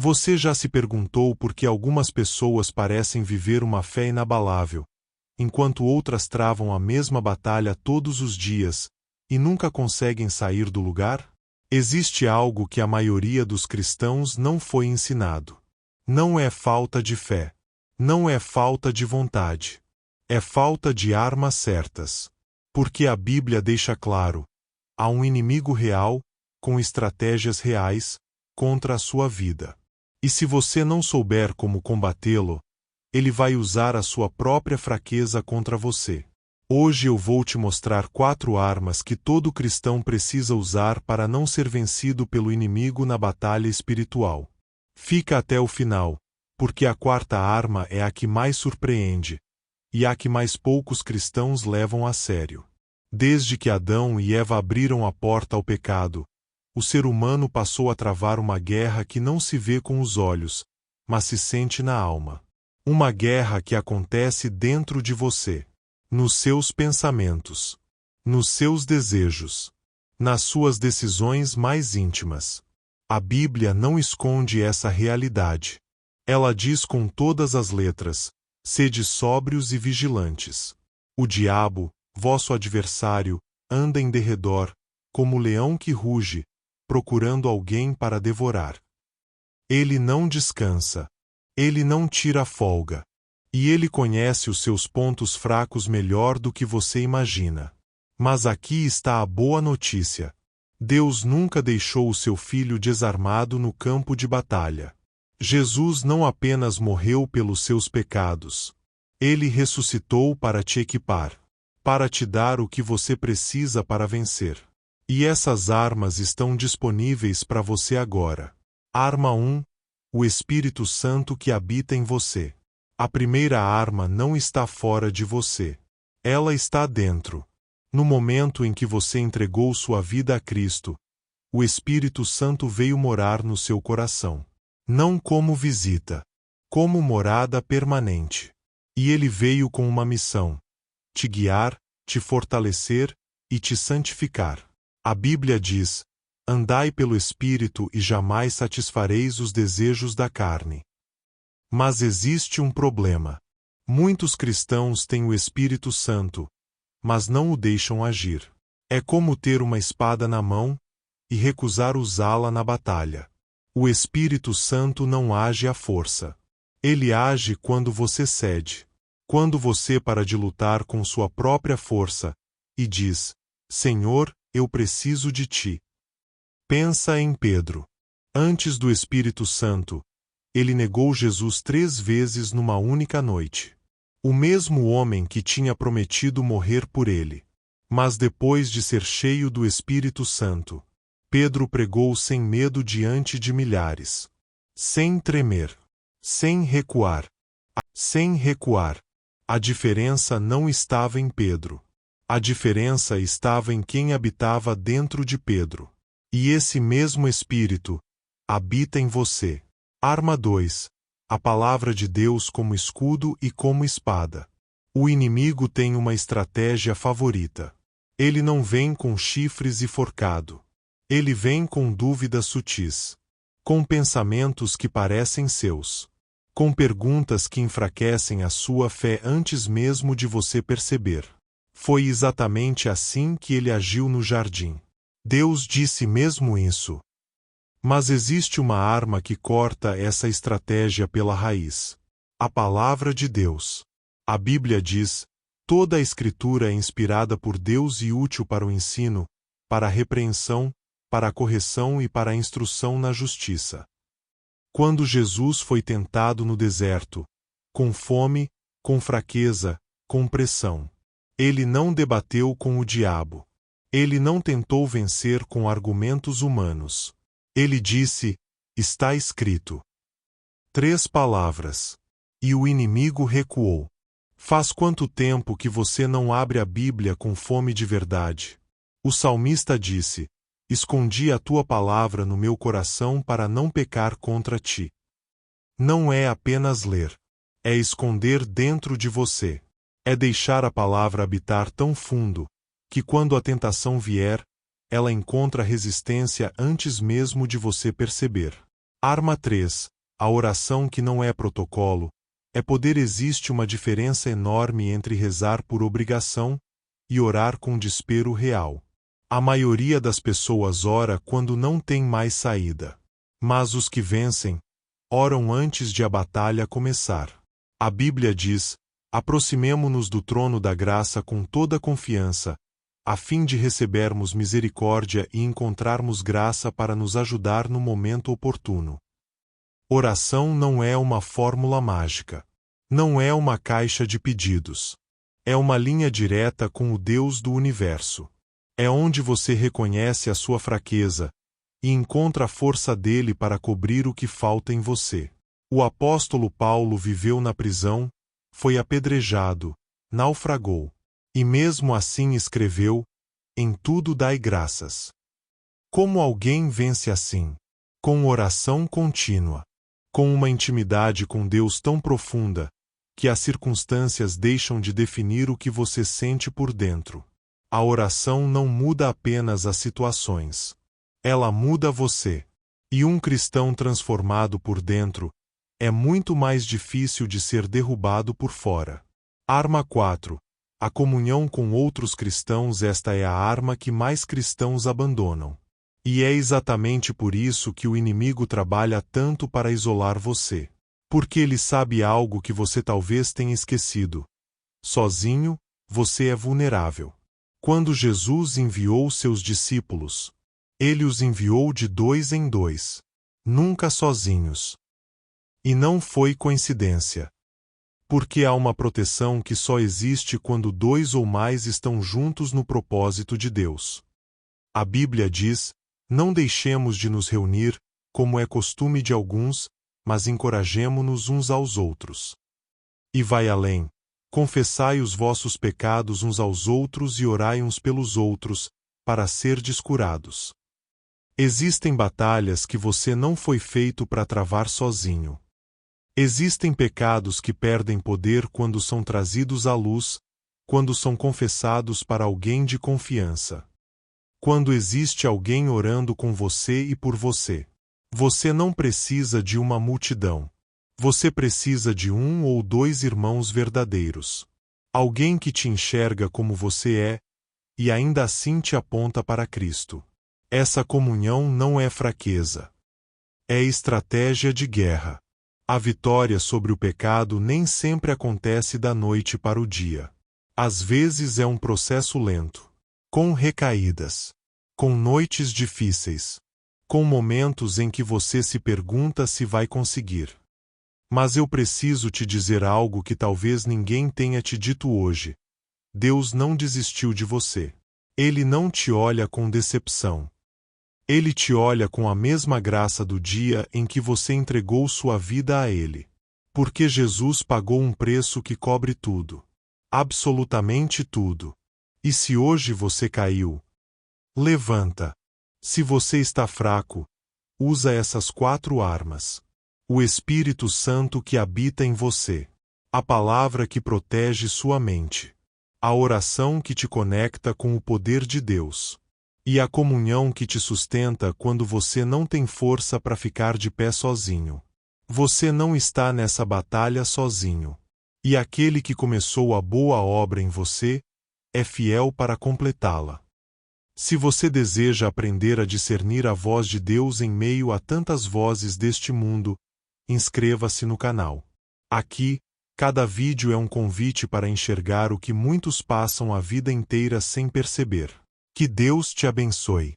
Você já se perguntou por que algumas pessoas parecem viver uma fé inabalável, enquanto outras travam a mesma batalha todos os dias e nunca conseguem sair do lugar? Existe algo que a maioria dos cristãos não foi ensinado. Não é falta de fé. Não é falta de vontade. É falta de armas certas. Porque a Bíblia deixa claro: há um inimigo real, com estratégias reais, contra a sua vida. E se você não souber como combatê-lo, ele vai usar a sua própria fraqueza contra você. Hoje eu vou te mostrar 4 armas que todo cristão precisa usar para não ser vencido pelo inimigo na batalha espiritual. Fica até o final, porque a 4ª arma é a que mais surpreende, e a que mais poucos cristãos levam a sério. Desde que Adão e Eva abriram a porta ao pecado, o ser humano passou a travar uma guerra que não se vê com os olhos, mas se sente na alma. Uma guerra que acontece dentro de você, nos seus pensamentos, nos seus desejos, nas suas decisões mais íntimas. A Bíblia não esconde essa realidade. Ela diz com todas as letras: sede sóbrios e vigilantes. O diabo, vosso adversário, anda em derredor, como leão que ruge, procurando alguém para devorar. Ele não descansa. Ele não tira folga. E ele conhece os seus pontos fracos melhor do que você imagina. Mas aqui está a boa notícia. Deus nunca deixou o seu filho desarmado no campo de batalha. Jesus não apenas morreu pelos seus pecados. Ele ressuscitou para te equipar, para te dar o que você precisa para vencer. E essas armas estão disponíveis para você agora. Arma 1. O Espírito Santo que habita em você. A primeira arma não está fora de você. Ela está dentro. No momento em que você entregou sua vida a Cristo, o Espírito Santo veio morar no seu coração. Não como visita, como morada permanente. E ele veio com uma missão: te guiar, te fortalecer e te santificar. A Bíblia diz: andai pelo Espírito e jamais satisfareis os desejos da carne. Mas existe um problema. Muitos cristãos têm o Espírito Santo, mas não o deixam agir. É como ter uma espada na mão e recusar usá-la na batalha. O Espírito Santo não age à força. Ele age quando você cede. Quando você para de lutar com sua própria força e diz: Senhor, eu preciso de ti. Pensa em Pedro. Antes do Espírito Santo, ele negou Jesus 3 vezes numa única noite. O mesmo homem que tinha prometido morrer por ele. Mas depois de ser cheio do Espírito Santo, Pedro pregou sem medo diante de milhares. Sem tremer. Sem recuar. Sem recuar. A diferença não estava em Pedro. A diferença estava em quem habitava dentro de Pedro. E esse mesmo Espírito habita em você. Arma 2. A palavra de Deus como escudo e como espada. O inimigo tem uma estratégia favorita. Ele não vem com chifres e forcado. Ele vem com dúvidas sutis. Com pensamentos que parecem seus. Com perguntas que enfraquecem a sua fé antes mesmo de você perceber. Foi exatamente assim que ele agiu no jardim. Deus disse mesmo isso. Mas existe uma arma que corta essa estratégia pela raiz. A palavra de Deus. A Bíblia diz: toda a Escritura é inspirada por Deus e útil para o ensino, para a repreensão, para a correção e para a instrução na justiça. Quando Jesus foi tentado no deserto, com fome, com fraqueza, com pressão, ele não debateu com o diabo. Ele não tentou vencer com argumentos humanos. Ele disse: está escrito. 3 palavras. E o inimigo recuou. Faz quanto tempo que você não abre a Bíblia com fome de verdade? O salmista disse: escondi a tua palavra no meu coração para não pecar contra ti. Não é apenas ler. É esconder dentro de você. É deixar a palavra habitar tão fundo, que quando a tentação vier, ela encontra resistência antes mesmo de você perceber. Arma 3. A oração que não é protocolo. É poder. Existe uma diferença enorme entre rezar por obrigação e orar com desespero real. A maioria das pessoas ora quando não tem mais saída. Mas os que vencem, oram antes de a batalha começar. A Bíblia diz: aproximemo-nos do trono da graça com toda confiança, a fim de recebermos misericórdia e encontrarmos graça para nos ajudar no momento oportuno. Oração não é uma fórmula mágica. Não é uma caixa de pedidos. É uma linha direta com o Deus do universo. É onde você reconhece a sua fraqueza e encontra a força dele para cobrir o que falta em você. O apóstolo Paulo viveu na prisão, foi apedrejado, naufragou. E mesmo assim escreveu: em tudo dai graças. Como alguém vence assim? Com oração contínua. Com uma intimidade com Deus tão profunda, que as circunstâncias deixam de definir o que você sente por dentro. A oração não muda apenas as situações. Ela muda você. E um cristão transformado por dentro é muito mais difícil de ser derrubado por fora. Arma 4. A comunhão com outros cristãos. Esta é a arma que mais cristãos abandonam. E é exatamente por isso que o inimigo trabalha tanto para isolar você. Porque ele sabe algo que você talvez tenha esquecido. Sozinho, você é vulnerável. Quando Jesus enviou seus discípulos, ele os enviou de 2 em 2. Nunca sozinhos. E não foi coincidência. Porque há uma proteção que só existe quando 2 ou mais estão juntos no propósito de Deus. A Bíblia diz: não deixemos de nos reunir, como é costume de alguns, mas encorajemo-nos uns aos outros. E vai além: confessai os vossos pecados uns aos outros e orai uns pelos outros, para serdes curados. Existem batalhas que você não foi feito para travar sozinho. Existem pecados que perdem poder quando são trazidos à luz, quando são confessados para alguém de confiança. Quando existe alguém orando com você e por você. Você não precisa de uma multidão. Você precisa de 1 ou 2 irmãos verdadeiros. Alguém que te enxerga como você é, e ainda assim te aponta para Cristo. Essa comunhão não é fraqueza. É estratégia de guerra. A vitória sobre o pecado nem sempre acontece da noite para o dia. Às vezes é um processo lento, com recaídas, com noites difíceis, com momentos em que você se pergunta se vai conseguir. Mas eu preciso te dizer algo que talvez ninguém tenha te dito hoje. Deus não desistiu de você. Ele não te olha com decepção. Ele te olha com a mesma graça do dia em que você entregou sua vida a Ele. Porque Jesus pagou um preço que cobre tudo. Absolutamente tudo. E se hoje você caiu, levanta. Se você está fraco, usa essas 4 armas. O Espírito Santo que habita em você. A palavra que protege sua mente. A oração que te conecta com o poder de Deus. E a comunhão que te sustenta quando você não tem força para ficar de pé sozinho. Você não está nessa batalha sozinho. E aquele que começou a boa obra em você é fiel para completá-la. Se você deseja aprender a discernir a voz de Deus em meio a tantas vozes deste mundo, inscreva-se no canal. Aqui, cada vídeo é um convite para enxergar o que muitos passam a vida inteira sem perceber. Que Deus te abençoe.